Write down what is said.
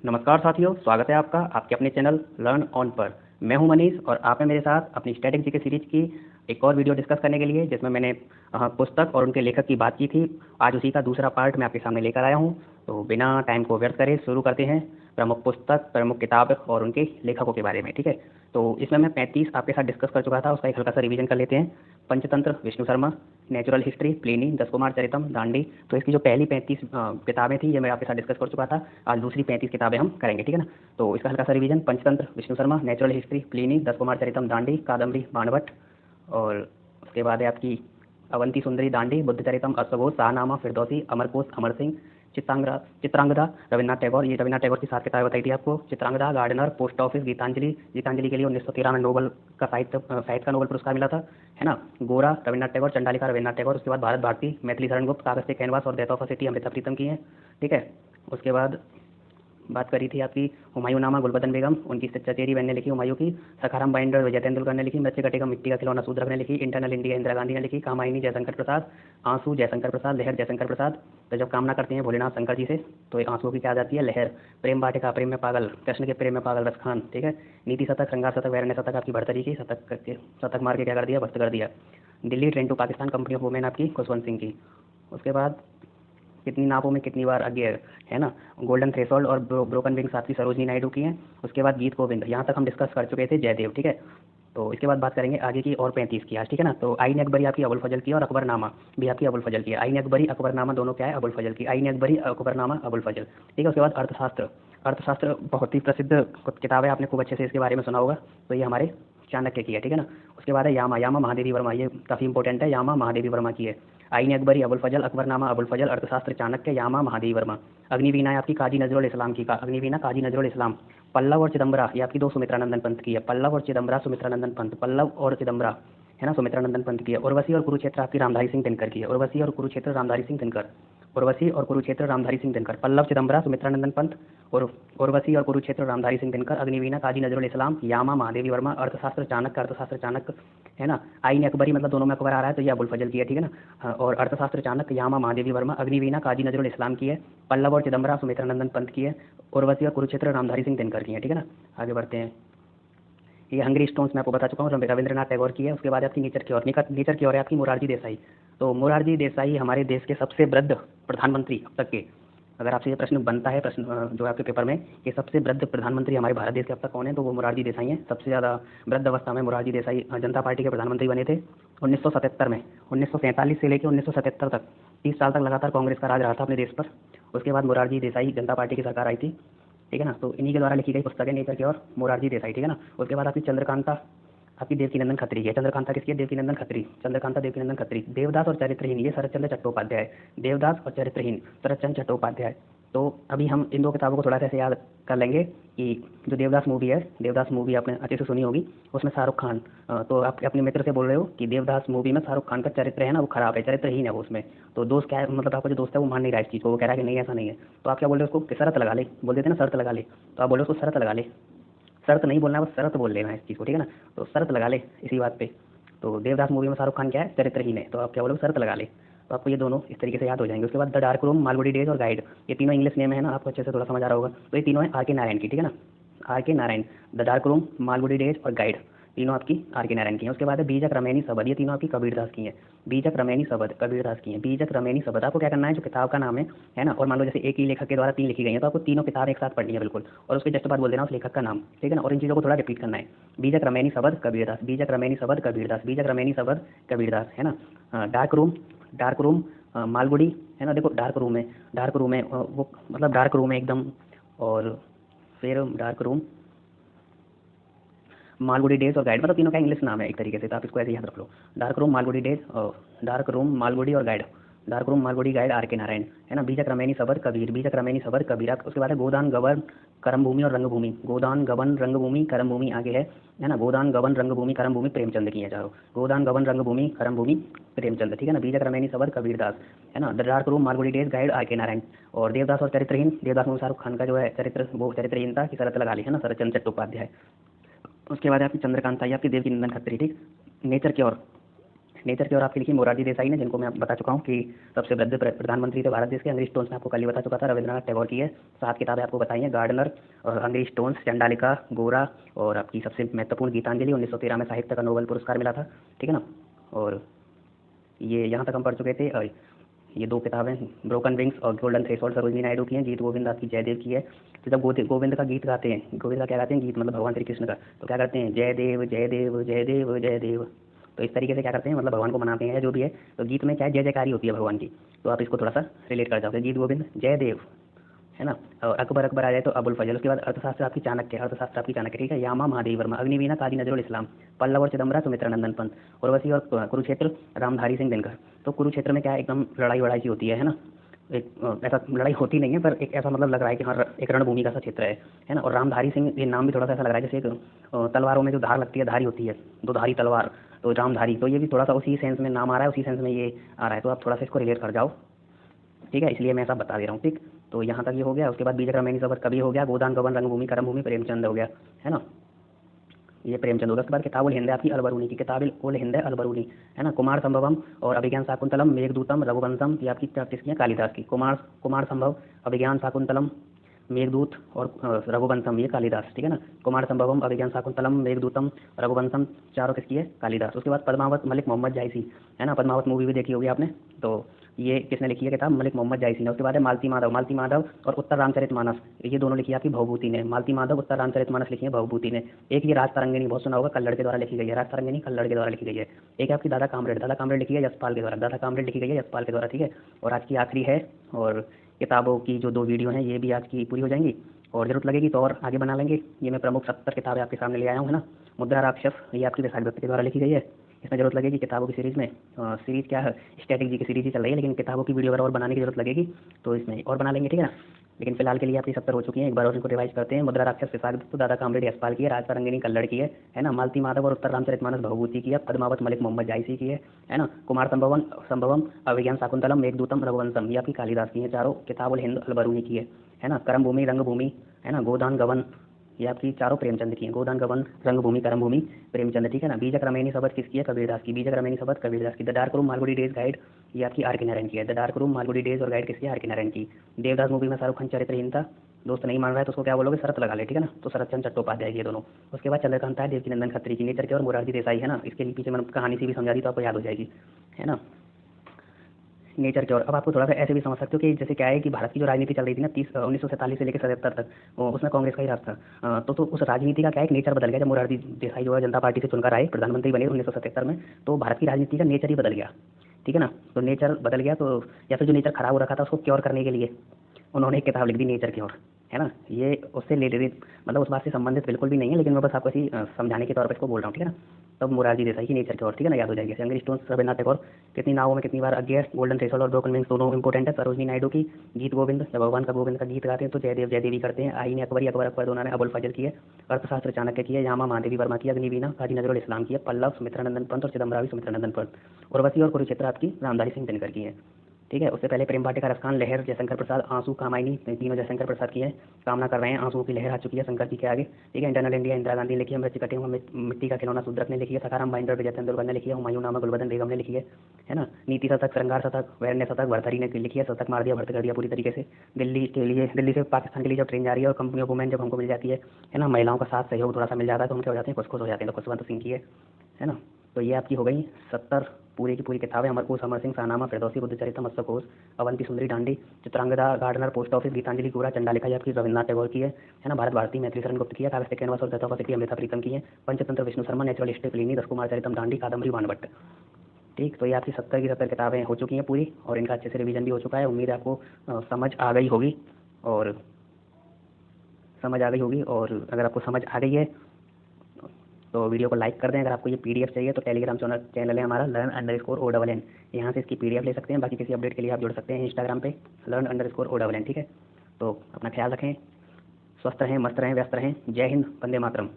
नमस्कार साथियों, स्वागत है आपका आपके अपने चैनल लर्न ऑन पर। मैं हूं मनीष और आप हैं मेरे साथ अपनी स्टैटिक जीके सीरीज की एक और वीडियो डिस्कस करने के लिए, जिसमें मैंने पुस्तक और उनके लेखक की बात की थी। आज उसी का दूसरा पार्ट मैं आपके सामने लेकर आया हूं। तो बिना टाइम को व्यर्थ करे शुरू करते हैं प्रमुख पुस्तक, प्रमुख किताब और उनके लेखकों के बारे में। ठीक है, तो इसमें मैं 35 आपके साथ डिस्कस कर चुका था, उसका एक हल्का सा रिवीजन कर लेते हैं। Panchatantra Vishnu Sharma, Natural history Pliny, दस कुमार चरितम दांडी। तो इसकी जो पहली 35 किताबें थी ये मैं आपके साथ डिस्कस कर चुका था। आज दूसरी 35 किताबें हम करेंगे, ठीक है ना। तो इसका हल्का सा revision: Panchatantra Vishnu Sharma, Natural history Pliny, दस कुमार चरितम दांडी, कादम्बरी बाणभट्ट, और उसके बाद है आपकी अवंती सुंदरी दांडी, बुद्ध चरितम अश्वघोष, शाहनामा फिरदौसी, अमरकोश अमर सिंह, चित्रांगदा रविन्द्रनाथ टैगोर। ये रविन्द्रनाथ टैगोर की 7 किताबें बताई थी आपको। Chitrangada, gardener, post office, Gitanjali. Gitanjali के लिए 1913 में नोबल का साहित्य का नोबल पुरस्कार मिला था, है ना। गोरा रविन्द्रनाथ टैगोर, चंडालिका रविन्द्रनाथ टैगोर। उसके बाद भारत भारती, मैथिली शरण गुप्त, कागज से कैनवास और death of a city Amrita Pritam की है, ठीक है। उसके बाद बात करी थी आपकी हुमायूंनामा गुलबदन बेगम, उनकी चचेरी बहन ने लिखी हुमायूं की। सखाराम बाइंडर विजय तेंदुलकर ने लिखी। मृत्यु कटेगा मिट्टी का खिलौना शूद्रक ने लिखी। इंटरनल इंडिया इंदिरा गांधी ने लिखी। कामायनी जयशंकर प्रसाद, आंसू जयशंकर प्रसाद, लहर जयशंकर प्रसाद। तो जब कामना करते हैं भोलेनाथ शंकर जी से तो ये आंसुओं की क्या आ जाती है, लहर। प्रेम वाटिका, प्रेम में पागल, कृष्ण के प्रेम में पागल रस खान, ठीक है। नीति शतक, श्रृंगार शतक, वैरण्य शतक आपकी भरतरी की, शतक करके शतक मार के क्या कर दिया, भक्त कर दिया। Delhi train to Pakistan, company of women आपकी खुशवंत सिंह की। उसके बाद कितनी नापों में कितनी बार आगे है ना, गोल्डन थ्रेशोल्ड और ब्रोकन विंग्स आपकी सरोजनी नायडू की हैं। उसके बाद गीत गोविंद, यहाँ तक हम डिस्कस कर चुके थे, जयदेव, ठीक है। तो इसके बाद बात करेंगे आगे की और 35 की आज, ठीक है ना। तो आईन अकबरी आपकी अबुल फजल की और अकबरनामा भी आपकी अबुल फजल की है। आईन अकबरी अकबरनामा दोनों क्या है, अबुल फजल की। आईन अकबरी अकबरनामा अबुल फजल, ठीक है। उसके बाद अर्थशास्त्र, अर्थशास्त्र बहुत ही प्रसिद्ध किताब है, आपने खूब अच्छे से इसके बारे में सुना होगा। तो ये हमारे चाणक्य की है, ठीक है ना। उसके बाद है यामा, यामा महादेवी वर्मा, ये काफ़ी इंपॉर्टेंट है, यामा महादेवी वर्मा की है। आईन अकबरी अबुल फजल, अकबरनामा अबुल फजल, अर्थशास्त्र चाणक्य, यामा महादेवी वर्मा। अग्निवीणा है आपकी काजी नजरुल इस्लाम की, अग्निवीणा काजी नजरुल इस्लाम। पल्लव और चिदम्बरा ये आपकी दो सुमित्रानंदन पंत की है। पल्लव और चिदम्बरा सुमित्रानंदन पंत, पल्लव और चिदम्बरा, है ना, सुमित्रानंदन पंत की है। उर्वशी और कुरुक्षेत्र आपकी रामधारी सिंह दिनकर की है। उर्वशी और कुरुक्षेत्र रामधारी सिंह दिनकर, उर्वशी और कुरुक्षेत्र रामधारी सिंह दिनकर। पल्लव चिदम्बरा सुमित्रानंदन पंत, और उर्वशी और कुरुक्षेत्र रामधारी सिंह दिनकर। अग्निवीणा काजी नजरुल इस्लाम, यामा महादेवी वर्मा। अर्थशास्त्र चाणक्य, अर्थशास्त्र चाणक्य, है ना। आईन अकबरी मतलब दोनों में अकबर आ रहा है तो ये अबुल फजल की है, ठीक है ना। और अर्थशास्त्र चाणक्य यामा महादेवी वर्मा। अग्निवीणा काजी नजरुल इस्लाम की है। पल्लव और चिदम्बरा सुमित्रानंदन पंत की है। उर्वशी और कुरुक्षेत्र रामधारी सिंह दिनकर की है, ठीक है ना। आगे बढ़ते हैं। ये हंगरी स्टोन्स मैं आपको बता चुका हूँ, रविंद्रनाथ टैगोर की है। उसके बाद आपकी नेचर की ओर, नेचर की ओर है आपकी मोरारजी देसाई। तो मोरारजी देसाई हमारे देश के सबसे वृद्ध प्रधानमंत्री अब तक के, अगर आपसे ये प्रश्न बनता है, प्रश्न जो आपके पेपर में, कि सबसे वृद्ध प्रधानमंत्री हमारे भारत देश के अब तक कौन है, तो वो मोरारजी देसाई हैं। सबसे ज़्यादा वृद्ध अवस्था में मोरारजी देसाई जनता पार्टी के प्रधानमंत्री बने थे 1977 में। 1947 से लेकर 1977 तक 30 साल तक लगातार कांग्रेस का राज रहा था अपने देश पर। उसके बाद मोरारजी देसाई जनता पार्टी की सरकार आई थी, ठीक है ना। तो इन्हीं के द्वारा लिखी गई पुस्तक है नेचर की ओर, मोरारजी देसाई, ठीक है ना। उसके बाद आपकी चंद्रकांता आपकी देवकीनंदन खत्री की है। चंद्रकांता किसकी है, देवकीनंदन खत्री, चंद्रकांता देवकीनंदन खत्री। देवदास और चरित्रहीन, ये शरतचंद्र चट्टोपाध्याय। देवदास और चरित्रहीन, शरतचंद्र चट्टोपाध्याय। तो अभी हम इन दो किताबों को थोड़ा सा ऐसे याद कर लेंगे कि जो देवदास मूवी है, देवदास मूवी आपने अच्छे से सुनी होगी, उसमें शाहरुख खान, तो आप अपने मित्र से बोल रहे हो कि देवदास मूवी में शाहरुख खान का चरित्र है ना वो खराब है, चरित्रहीन है वो उसमें। तो दोस्त क्या है, मतलब आपका जो दोस्त है वो मान नहीं रहा है इस चीज़ को, वो कह रहा है कि नहीं ऐसा नहीं है। तो आप क्या बोल रहे हो उसको, कि शरत लगा ले, बोल देते ना शर्त लगा ले। तो आप बोलो उसको शरत लगा ले, शर्त नहीं बोलना है, बस शरत बोल लेना है इस चीज़ को, ठीक है ना। तो शरत लगा ले इसी बात पे। तो देवदास मूवी में शाहरुख खान क्या है, चरित्रहीन है, तो आप क्या बोलोगे, शरत लगा ले। तो आपको ये दोनों इस तरीके से याद हो जाएंगे। उसके बाद the dark room, Malgudi days और गाइड, ये तीनों इंग्लिश नेम है ना, आपको अच्छे से थोड़ा समझ आ रहा होगा। तो ये तीनों है आर के नारायण की, ठीक है ना। Are K Narayan, the dark room, Malgudi days और गाइड, तीनों आपकी आर के नारायण की हैं। उसके बाद है बीजक रमैनी शबद, ये तीनों आपकी कबीरदास की हैं। बीजक रमैनी शबद कबीरदास की हैं। बीजक रमैनी शबद, आपको क्या करना है, जो किताब का नाम है ना, और मान लो जैसे एक ही लेखक के द्वारा 3 लिखी गई है, तो आपको तीनों किताब एक साथ पढ़नी है बिल्कुल, और उसके जस्ट बाद बोल देना उस लेखक का नाम, ठीक है ना। और इन चीज़ों को थोड़ा रिपीट करना है। बीजक रमैनी शबद कबीरदास, बीजक रमैनी शबद कबीरदास, बीजक रमैनी शबद कबीरदास, है ना। Dark room, dark room Malgudi, है ना। देखो डार्क रूम है, डार्क रूम है वो मतलब डार्क रूम है एकदम, और फिर डार्क रूम, मालगुडी डेज और गाइड, मतलब तीनों का इंग्लिश नाम है एक तरीके से, तो आप इसको ऐसे याद रख लो। Dark room Malgudi Days, Dark room Malgudi और Guide, Dark room Malgudi Guide R K Narayan, है ना। बीजक रमैनी शबद कबीर, बीजक रमैनी शबद कबीर। उसके बाद है गोदान गबन करम भूमि और रंगभूमि, गोदान गबन रंगभूमि करम भूमि आगे है ना। गोदान गबन रंगभूमि करम भूमि प्रेमचंद की है चारों, गोदान गबन रंगभूमि करम भूमि प्रेमचंद, ठीक है ना। बीजक रमैनी शबद कबीरदास, है ना। The dark room Malgudi days guide R K Narayan. और देवदास और चरित्रहीन, देवदास में शाहरुख खान का जो है चरित्र, वो चरित्रहीन था कि शरत लगा ली, है ना, शरतचंद्र चट्टोपाध्याय। उसके बाद आपकी चंद्रकांता, ये आपकी देवकीनंदन खत्री, ठीक। नेचर की ओर, नेचर की ओर आपकी लिखी मोरारजी देसाई ने, जिनको मैं बता चुका हूँ कि सबसे वृद्ध प्रधानमंत्री थे भारत देश के। हंगरी स्टोन्स में आपको कल ही बता चुका था, रविंद्रनाथ टैगोर की है। 7 किताबें आपको बताई हैं, गार्डनर और हंगरी स्टोन्स, चंडालिका, गोरा, और आपकी सबसे महत्वपूर्ण गीतांजलि, 1913 में साहित्य का नोबेल पुरस्कार मिला था, ठीक है ना। और ये यहाँ तक हम पढ़ चुके थे। और ये 2 किताबें ब्रोकन विंग्स और गोल्डन थ्रेशोल्ड सरोजिनी नायडू की हैं। गीत गोविंद आपकी जयदेव की है। तो जब गोविंद का गीत गाते हैं, गोविंद का क्या गाते हैं, गीत मतलब भगवान श्री कृष्ण का, तो क्या करते हैं, जय देव जय देव जय देव जय देव। तो इस तरीके से क्या करते हैं, मतलब भगवान को मनाते हैं या जो भी है। तो गीत में क्या है, जय जयकारी होती है भगवान की। तो आप इसको थोड़ा सा रिलेट कर जाओगे, गीत गोविंद जय देव, है ना। और अकबर अकबर आ जाए तो अबुल फजल। उसके बाद अर्थशास्त्र आपकी चाणक्य, अर्थशास्त्र आपकी चाणक्य, ठीक है। यामा महादेव वर्मा, अग्निवीणा काजी नजरुल इस्लाम, पल्लव और चिदम्बरा सुमित्रा नंदन पंत, उर्वशी और कुरुक्षेत्र रामधारी सिंह दिनकर। तो कुरुक्षेत्र में क्या है, एकदम लड़ाई वड़ाई सी होती है ना। एक ऐसा लड़ाई होती नहीं है, पर एक ऐसा मतलब लग रहा है कि हाँ एक रणभूमि का सा क्षेत्र है ना। और रामधारी सिंह, ये नाम भी थोड़ा सा ऐसा लग रहा है जैसे एक तलवारों में जो धार लगती है, धारी होती है, 2 धारी तलवार, तो रामधारी। तो ये भी थोड़ा सा उसी सेंस में नाम आ रहा है, उसी सेंस में ये आ रहा है। तो आप थोड़ा सा इसको रिलेट कर जाओ, ठीक है, इसलिए मैं ऐसा बता दे रहा हूँ, ठीक। तो यहाँ तक ये हो गया। उसके बाद बीजक रमैनी सबद कवि हो गया, गोदान गबन रंगभूमि करमभूमि प्रेमचंद हो गया, है ना। ये प्रेमचंद हो गया। उसके बाद किताबुल हिंद आपकी अलबरूनी की, किताबुल उल हिंद अलबरूनी, है ना। कुमार संभवम और अभिज्ञान शाकुंतलम, मेघदूतम, रघुवंशम, ये आपकी किसकी है, कालिदास की। कुमार संभव, अभिज्ञान शाकुंतलम, मेघदूत और रघुवंशम, ये कालिदास, ठीक है ना। कुमार संभवम, अभिज्ञान शाकुंतलम, मेघदूतम, रघुवंशम, चारों किसकी है, कालिदास। उसके बाद पद्मावत मलिक मोहम्मद जायसी, है ना। पद्मावत मूवी भी देखी होगी आपने। तो ये किसने लिखी है किताब, मलिक मोहम्मद जायसी ने। उसके बाद है मालती माधव, मालती माधव और उत्तर रामचरितमानस, ये दोनों लिखी है आपकी भवभूति ने। मालती माधव, उत्तर रामचरितमानस लिखी है भवभूति ने। एक ये राज तरंगिणी, बहुत सुना होगा, कल्लड़ के द्वारा लिखी गई है, राज तरंगिणी कल्लड़ के द्वारा लिखी गई है। एक आपकी दादा कामरेड, दादा कामरेड लिखी है यशपाल के द्वारा, दादा कामरेड लिखी गई है यशपाल के द्वारा, ठीक है। और आज की आखिरी है, और किताबों की जो 2 वीडियो हैं ये भी आज की पूरी हो जाएंगी, और जरूरत लगेगी तो और आगे बना लेंगे। ये मैं प्रमुख 70 किताबें आपके सामने ले आया हूँ, है ना। मुद्रा राक्षस, ये आपकी विशाख दत्त के द्वारा लिखी गई है। इसमें जरूरत लगेगी किताबों की सीरीज़ में, सीरीज़ क्या है, स्टैटिक जी की सीरीज ही चल रही है, लेकिन किताबों की वीडियो अगर और बनाने की जरूरत लगेगी तो इसमें और बना लेंगे, ठीक है ना। लेकिन फिलहाल के लिए आपकी 70 हो चुकी हैं, एक बार और इनको रिवाइज करते हैं। मुद्रा राक्षस विशाख दत्त, दादा कामरेड यशपाल की है, राज तरंगिणी कल्लड़ की है ना। मालती माधव और उत्तर रामचरितमानस भवभूति की है। पद्मावत मलिक मोहम्मद जायसी की है ना। कुमार संभवम अभिज्ञान शाकुंतलम, मेघदूतम, रघुवंशम, ये आपकी कालिदास की है चारों। किताबुल हिंद अलबरूनी की है ना। करमभूमि रंगभूमि, है ना। गोदान गबन, ये आपकी चारों प्रेमचंद की हैं। गोदान गबन, रंगभूमि, करमभूमि, प्रेमचंद, ठीक है ना। बीजक रमैनी सबद किसकी है, कबीरदास की। बीजक रमैनी सबद कबीरदास की। The dark room Malgudi days guide, ये आपकी आर के नारायण की है। The dark room Malgudi days और गाइड किसकी है, आर के नारायण की। देवदास मूवी में शाहरुख खान चरित्रहीनता, दोस्त नहीं मान रहा है तो उसको क्या बोलोगे, शरत लगा ले, ठीक है ना। तो शरत चंद्र चट्टोपाध्याय ये दोनों। उसके बाद चंद्रकांता है देवकीनंदन खत्री की। नेचर के और मोरारजी देसाई, है ना। इसके पीछे मैंने कहानी से भी समझा दी तो आपको याद हो जाएगी, है ना। नेचर के और अब आपको थोड़ा सा ऐसे भी समझ सकते हो कि जैसे क्या है कि भारत की जो राजनीति चल रही थी ना 1947 से लेकर 77 तक, उसमें कांग्रेस का ही राज था। तो उस राजनीति का क्या है, एक नेचर बदल गया जब मोरारजी देसाई जो है जनता पार्टी से चुनकर आए, प्रधानमंत्री बने 1977 में। तो भारत की राजनीति का नेचर ही बदल गया, ठीक है ना। तो नेचर बदल गया, तो या फिर जो नेचर खराब हो रखा था उसको क्योर करने के लिए उन्होंने एक किताब लिख दी, नेचर क्योर, है ना। ये उससे रिलेटेड मतलब उस बात से संबंधित बिल्कुल भी नहीं है, लेकिन मैं बस आपको ऐसी समझाने के तौर पर इसको बोल रहा हूँ, ठीक है ना। तब मोरारजी देसाई की नेचर क्योर, ठीक है ना, याद हो जाएगी। हंगरी स्टोन्स रविन्द्रनाथ टैगोर, कितनी नावों में कितनी बार अज्ञे, गोल्डन थ्रेशोल्ड और ब्रोकन विंग्स दोनों इंपॉर्टेंट है। सरोजिनी नायडू की गीत गोविंद, जब भगवान का गोविंद का गीत गाते हैं तो जयदेव जयदेवी करते हैं। आईने अकबरी, अकबर अकबर दोनों ने अबुल फजल की है। अर्थशास्त्र चाणक्य की है। यामा महादेवी वर्मा की, अग्निवीणा काजी नजरुल इस्लाम की है। पल्लव सुमित्रा नंदन पंत और चिदम्बरा सुमित्रा नंदन पंत। उर्वशी और कुरुक्षेत्र आपकी रामधारी सिंह दिनकर की है, ठीक है। उससे पहले प्रेम वाटिका रसकान, लहर जयशंकर प्रसाद, आंसू कामायनी, तीनों जयशंकर प्रसाद की है। कामना कर रहे हैं, आंसुओं की लहर आ चुकी है शंकर जी के आगे, ठीक है। इंटरनल इंडिया इंदिरा गांधी ने लिखी है। मृत्यु कटे हुए मिट्टी का खिलौना सुद्रक ने लिखी है। सखाराम बाइंडर विजय तेंदुलकर ने लिखी है। हुमायूं नामा गुलबदन बेगम ने लिखी है ना। नीति शतक, श्रृंगार शतक, वैरण्य शतक भर्तहरि ने लिखी है। शतक मार दिया, भर्त कर दिया पूरी तरीके से। दिल्ली से पाकिस्तान के लिए जब ट्रेन जा रही है और कंपनियों वुमेन जब हमको मिल जाती है ना, महिलाओं का साथ सहयोग थोड़ा सा मिल जाता है तो हम क्या हो जाते हैं, खुश खुश हो जाते हैं। तो खुशवंत सिंह की है ना। तो ये आपकी हो गई 70 पूरी की पूरी किताबें। Amarkosh, Amar Singh, Shahnameh, Firdausi, Buddhacharita, Matsyakosh, Avanti Sundari, Dandi, Chitrangada, gardener, post office, Gitanjali, Gora, Chandalika, ये आपकी रविन्द्रनाथ टैगोर की है ना। भारत भारती, मैथिली शरण गुप्त की है। काव्य कैनवास और death of city Amrita Pritam की है। Panchatantra Vishnu Sharma, Natural History Pliny, 10 Kumar Charitam, Dandi, Kadambari, Banabhatta, ठीक। तो ये आपकी 70 की 70 किताबें हो चुकी हैं पूरी, और इनका अच्छे से रिवीजन भी हो चुका है। उम्मीद है आपको समझ आ गई होगी, और अगर आपको समझ आ गई है तो वीडियो को लाइक कर दें। अगर आपको ये पीडीएफ चाहिए तो टेलीग्राम चैनल है हमारा learn_o_n, यहाँ से इसकी पीडीएफ ले सकते हैं। बाकी किसी अपडेट के लिए आप जुड़ सकते हैं इंस्टाग्राम पे learn_o_n, ठीक है। तो अपना ख्याल रखें, स्वस्थ रहें, मस्त रहें, व्यस्त रहें। जय हिंद, वंदे मातरम।